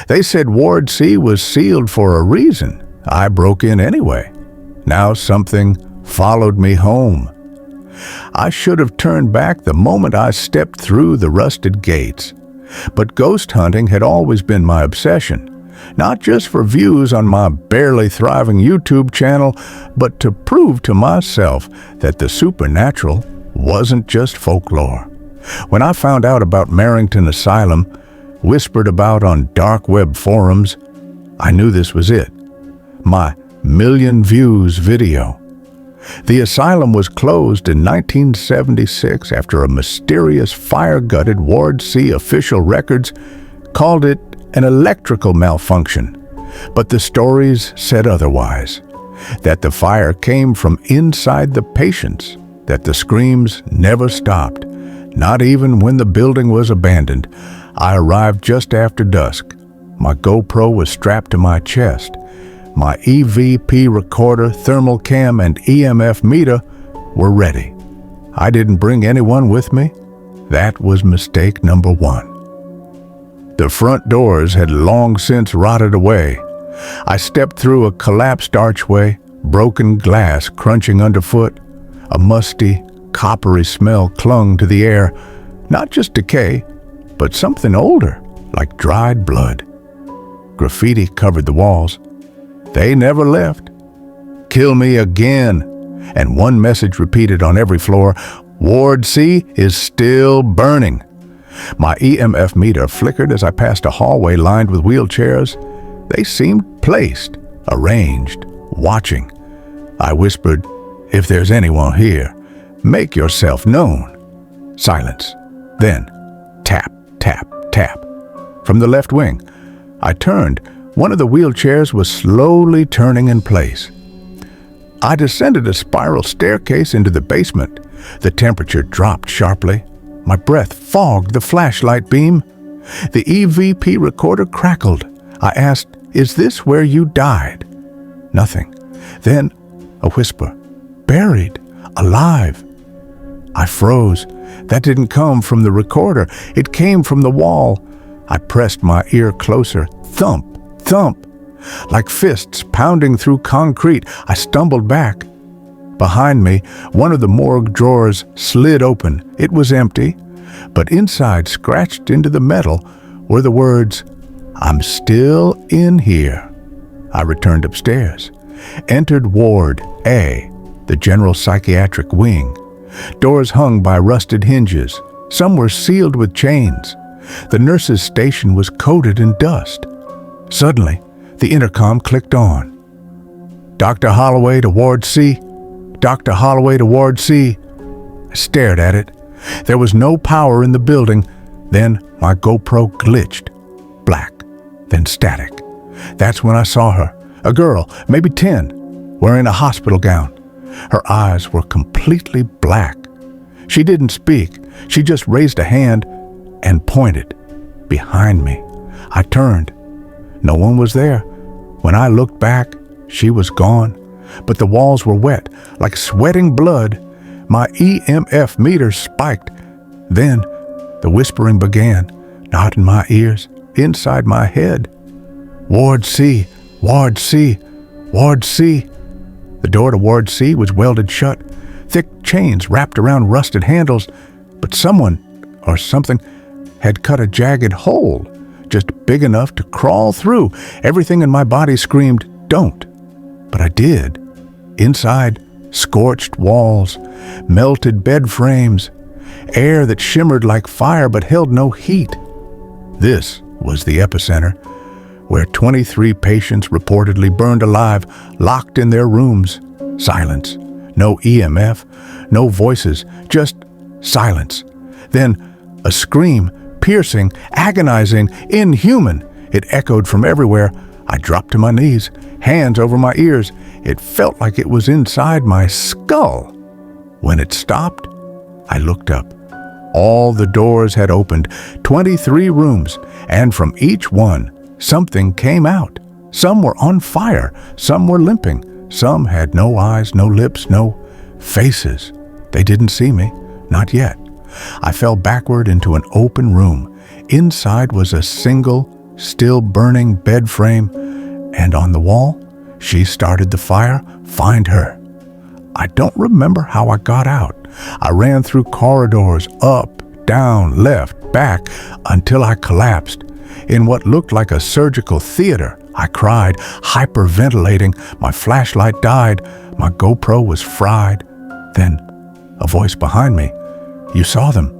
They said Ward C was sealed for a reason. I broke in anyway. Now something followed me home. I should have turned back the moment I stepped through the rusted gates. But ghost hunting had always been my obsession, not just for views on my barely thriving YouTube channel, but to prove to myself that the supernatural wasn't just folklore. When I found out about Marrington Asylum, whispered about on dark web forums, I knew this was it. My million views video. The asylum was closed in 1976 after a mysterious fire-gutted Ward C official records called it an electrical malfunction. But the stories said otherwise, that the fire came from inside the patients, that the screams never stopped, not even when the building was abandoned. I arrived just after dusk. My GoPro was strapped to my chest. My EVP recorder, thermal cam, and EMF meter were ready. I didn't bring anyone with me. That was mistake number one. The front doors had long since rotted away. I stepped through a collapsed archway, broken glass crunching underfoot. A musty, coppery smell clung to the air, not just decay, but something older, like dried blood. Graffiti covered the walls. They never left. Kill me again. And one message repeated on every floor, Ward C is still burning. My EMF meter flickered as I passed a hallway lined with wheelchairs. They seemed placed, arranged, watching. I whispered, if there's anyone here, make yourself known. Silence. Then, tap, tap, tap. From the left wing, I turned. One of the wheelchairs was slowly turning in place. I descended a spiral staircase into the basement. The temperature dropped sharply. My breath fogged the flashlight beam. The EVP recorder crackled. I asked, is this where you died? Nothing. Then a whisper, buried, alive. I froze. That didn't come from the recorder. It came from the wall. I pressed my ear closer. Thump, thump. Like fists pounding through concrete, I stumbled back. Behind me, one of the morgue drawers slid open. It was empty, but inside, scratched into the metal, were the words, I'm still in here. I returned upstairs, entered Ward A, the general psychiatric wing. Doors hung by rusted hinges. Some were sealed with chains. The nurse's station was coated in dust. Suddenly, the intercom clicked on. Dr. Holloway to Ward C. Dr. Holloway to Ward C. I stared at it. There was no power in the building. Then my GoPro glitched. Black, then static. That's when I saw her. A girl, maybe 10, wearing a hospital gown. Her eyes were completely black. She didn't speak. She just raised a hand and pointed. Behind me. I turned. No one was there. When I looked back, she was gone. But the walls were wet, like sweating blood. My EMF meter spiked. Then the whispering began, not in my ears, inside my head. Ward C, Ward C, Ward C. The door to Ward C was welded shut, thick chains wrapped around rusted handles, but someone or something had cut a jagged hole, just big enough to crawl through. Everything in my body screamed, don't. But I did. Inside, scorched walls, melted bed frames, air that shimmered like fire but held no heat. This was the epicenter, where 23 patients reportedly burned alive, locked in their rooms. Silence. No EMF, no voices, just silence. Then a scream, piercing, agonizing, inhuman. It echoed from everywhere. I dropped to my knees, hands over my ears. It felt like it was inside my skull. When it stopped, I looked up. All the doors had opened, 23 rooms, and from each one, something came out. Some were on fire, some were limping, some had no eyes, no lips, no faces. They didn't see me, not yet. I fell backward into an open room. Inside was a single, still burning bed frame, and on the wall, she started the fire, find her. I don't remember how I got out. I ran through corridors, up, down, left, back, until I collapsed. In what looked like a surgical theater, I cried, hyperventilating. My flashlight died. My GoPro was fried. Then, a voice behind me. "You saw them."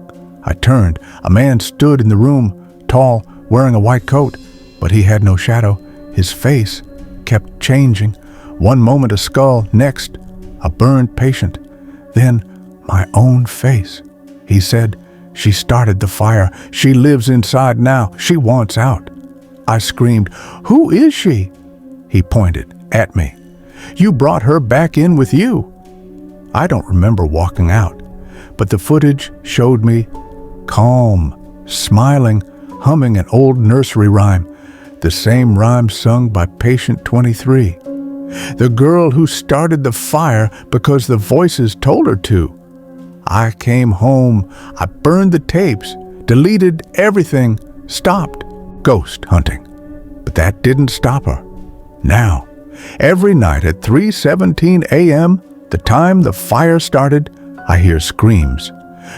I turned. A man stood in the room, tall, wearing a white coat, but he had no shadow. His face kept changing. One moment a skull, next a burned patient, then my own face. He said, "She started the fire. She lives inside now. She wants out." I screamed, "Who is she?" He pointed at me. "You brought her back in with you." I don't remember walking out, but the footage showed me calm, smiling, humming an old nursery rhyme, the same rhyme sung by patient 23. The girl who started the fire because the voices told her to. I came home, I burned the tapes, deleted everything, stopped ghost hunting. But that didn't stop her. Now, every night at 3:17 a.m., the time the fire started, I hear screams.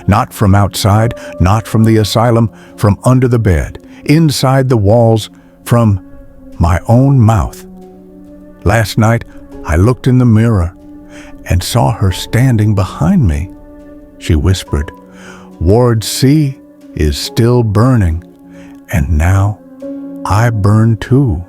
Not from outside, not from the asylum, from under the bed, inside the walls, from my own mouth. Last night, I looked in the mirror and saw her standing behind me. She whispered, "Ward C is still burning, and now I burn too."